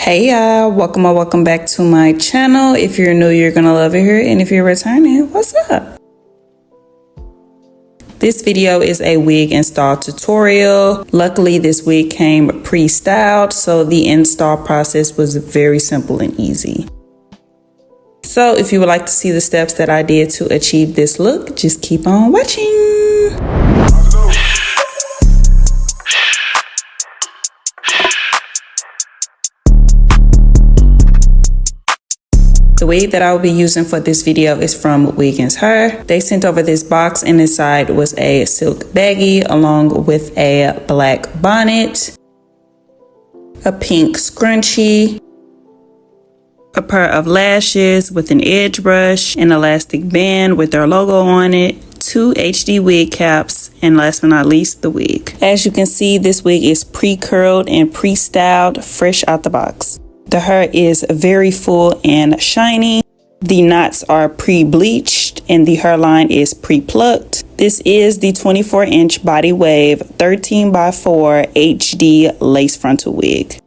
Hey y'all, welcome or welcome back to my channel. If you're new, you're gonna love it here, and if you're returning, what's up? This video is a wig install tutorial. Luckily, this wig came pre-styled, so the install process was very simple and easy. So if you would like to see the steps that I did to achieve this look, just keep on watching. The wig that I will be using for this video is from Wiggins Hair. They sent over this box, and inside was a silk baggie along with a black bonnet, a pink scrunchie, a pair of lashes with an edge brush, an elastic band with their logo on it, 2 HD wig caps, and last but not least, the wig. As you can see, this wig is pre-curled and pre-styled fresh out the box. The hair is very full and shiny. The knots are pre-bleached and the hairline is pre-plucked. This is the 24-inch body wave 13x4 HD lace frontal wig.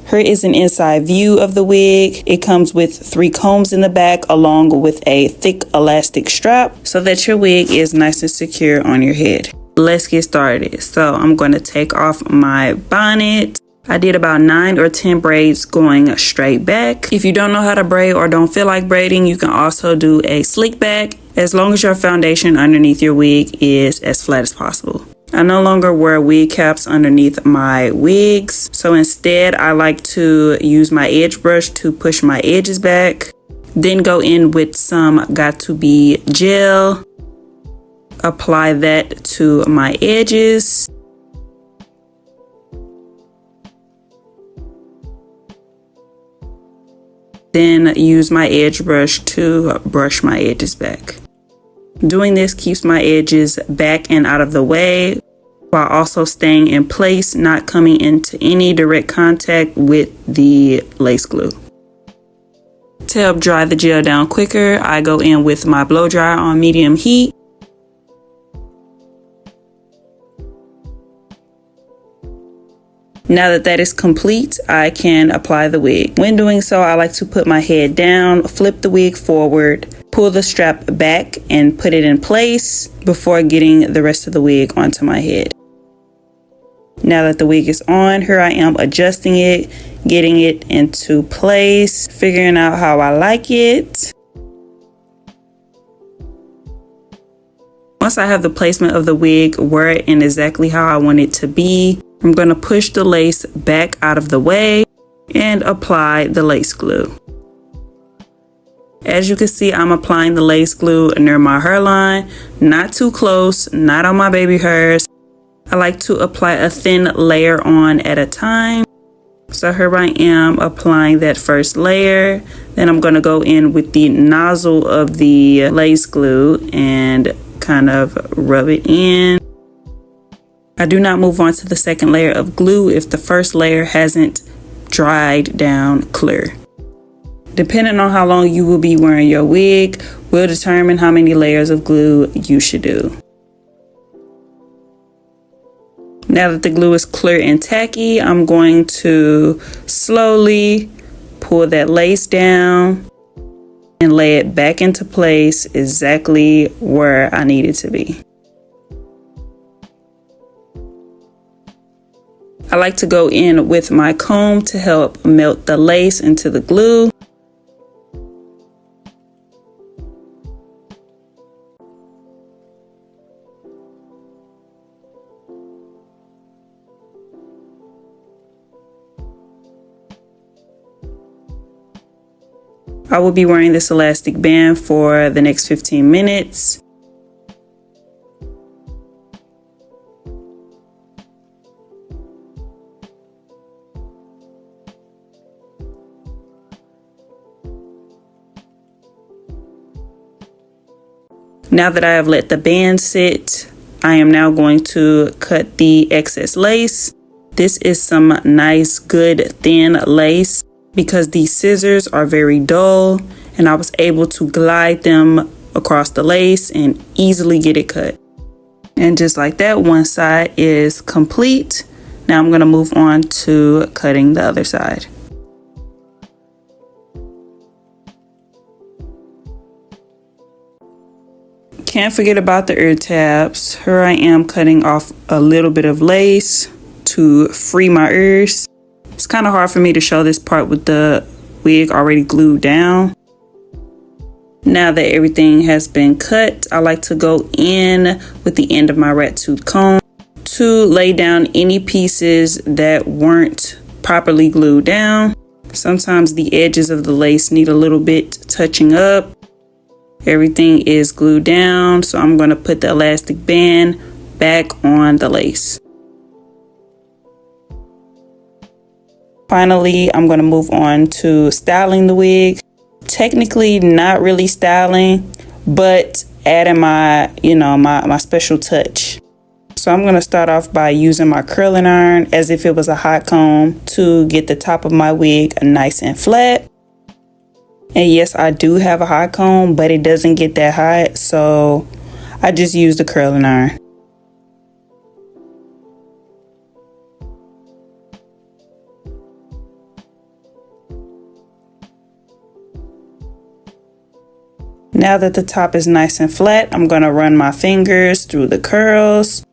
Here is an inside view of the wig. It comes with 3 combs in the back along with a thick elastic strap so that your wig is nice and secure on your head. Let's get started. So I'm going to take off my bonnet. I did about 9 or 10 braids going straight back. If you don't know how to braid or don't feel like braiding, you can also do a slick back, as long as your foundation underneath your wig is as flat as possible. I no longer wear wig caps underneath my wigs, so instead I like to use my edge brush to push my edges back, then go in with some Got2b gel, apply that to my edges. Then use my edge brush to brush my edges back. Doing this keeps my edges back and out of the way while also staying in place, not coming into any direct contact with the lace glue. To help dry the gel down quicker, I go in with my blow dryer on medium heat. Now that is complete, I can apply the wig. When doing so, I like to put my head down, flip the wig forward, pull the strap back, and put it in place before getting the rest of the wig onto my head. Now that the wig is on, here I am adjusting it, getting it into place, figuring out how I like it. Once I have the placement of the wig where and exactly how I want it to be, I'm going to push the lace back out of the way and apply the lace glue. As you can see, I'm applying the lace glue near my hairline, not too close, not on my baby hairs. I like to apply a thin layer on at a time. So here I am applying that first layer. Then I'm going to go in with the nozzle of the lace glue and kind of rub it in. I do not move on to the second layer of glue if the first layer hasn't dried down clear. Depending on how long you will be wearing your wig will determine how many layers of glue you should do. Now that the glue is clear and tacky, I'm going to slowly pull that lace down and lay it back into place exactly where I need it to be. I like to go in with my comb to help melt the lace into the glue. I will be wearing this elastic band for the next 15 minutes. Now that I have let the band sit, I am now going to cut the excess lace. This is some nice, good, thin lace because these scissors are very dull, and I was able to glide them across the lace and easily get it cut. And just like that, one side is complete. Now I'm going to move on to cutting the other side. Can't forget about the ear tabs. Here I am cutting off a little bit of lace to free my ears. It's kind of hard for me to show this part with the wig already glued down. Now that everything has been cut, I like to go in with the end of my rat tooth comb to lay down any pieces that weren't properly glued down. Sometimes the edges of the lace need a little bit touching up. Everything is glued down, so I'm going to put the elastic band back on the lace. Finally, I'm going to move on to styling the wig. Technically not really styling, but adding my, my special touch. So I'm going to start off by using my curling iron as if it was a hot comb to get the top of my wig nice and flat. And yes, I do have a hot comb, but it doesn't get that hot, so I just use the curling iron. Now that the top is nice and flat, I'm going to run my fingers through the curls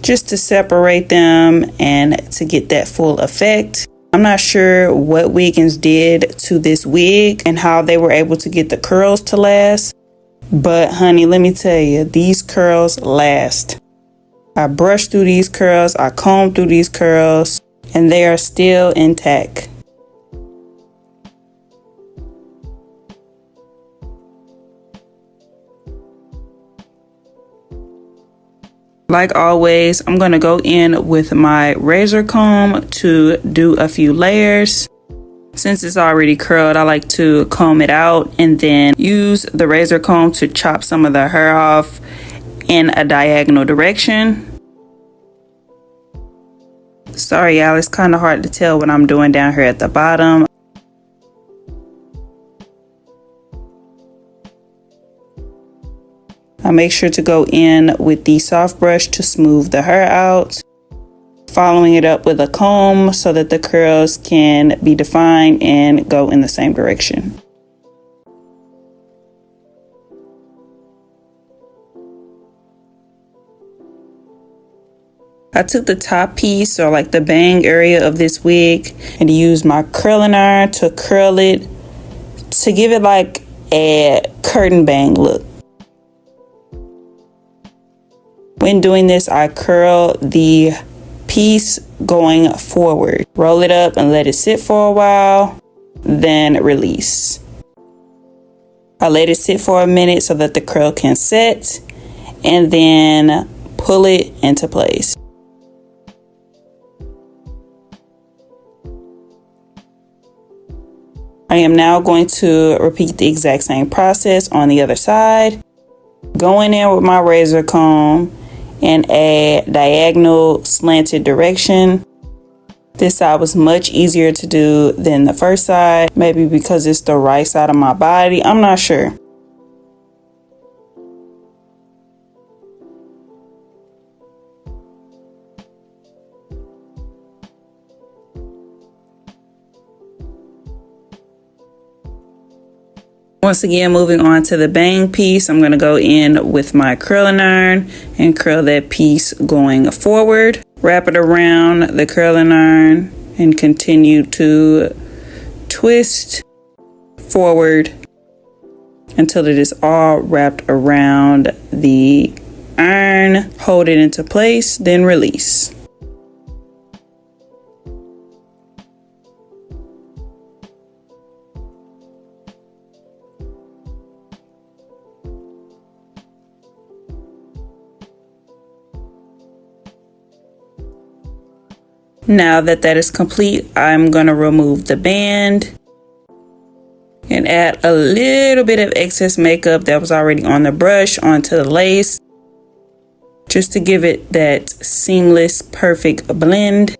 just to separate them and to get that full effect. I'm not sure what Wiggins did to this wig and how they were able to get the curls to last. But honey, let me tell you, these curls last. I brushed through these curls, I combed through these curls, and they are still intact. Like always, I'm going to go in with my razor comb to do a few layers. Since it's already curled, I like to comb it out and then use the razor comb to chop some of the hair off in a diagonal direction. Sorry, y'all, it's kind of hard to tell what I'm doing down here at the bottom. I make sure to go in with the soft brush to smooth the hair out, following it up with a comb so that the curls can be defined and go in the same direction. I took the top piece, or like the bang area of this wig, and used my curling iron to curl it to give it like a curtain bang look. When doing this, I curl the piece going forward. Roll it up and let it sit for a while, then release. I let it sit for a minute so that the curl can set, and then pull it into place. I am now going to repeat the exact same process on the other side. Going in with my razor comb in a diagonal slanted direction. This side was much easier to do than the first side, maybe because it's the right side of my body, I'm not sure. Once again, moving on to the bang piece, I'm going to go in with my curling iron and curl that piece going forward. Wrap it around the curling iron and continue to twist forward until it is all wrapped around the iron. Hold it into place, then release. Now that that is complete, I'm going to remove the band and add a little bit of excess makeup that was already on the brush onto the lace, just to give it that seamless, perfect blend.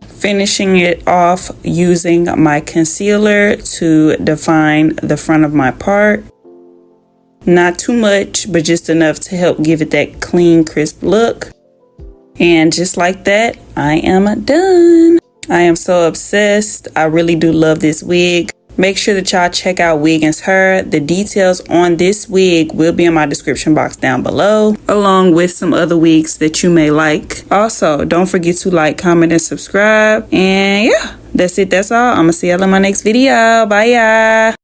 Finishing it off using my concealer to define the front of my part. Not too much, but just enough to help give it that clean, crisp look. And just like that, I am done. I am so obsessed. I really do love this wig. Make sure that y'all check out Wiggins Hair. The details on this wig will be in my description box down below, along with some other wigs that you may like. Also, don't forget to like, comment, and subscribe. And yeah, that's it. That's all. I'm gonna see y'all in my next video. Bye, y'all.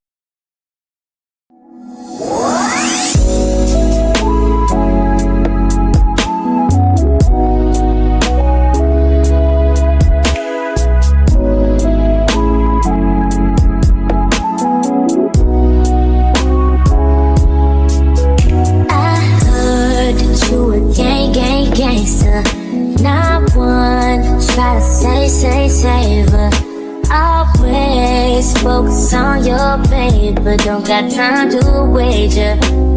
Not one try to save her. Always focus on your paper, don't got time to wager.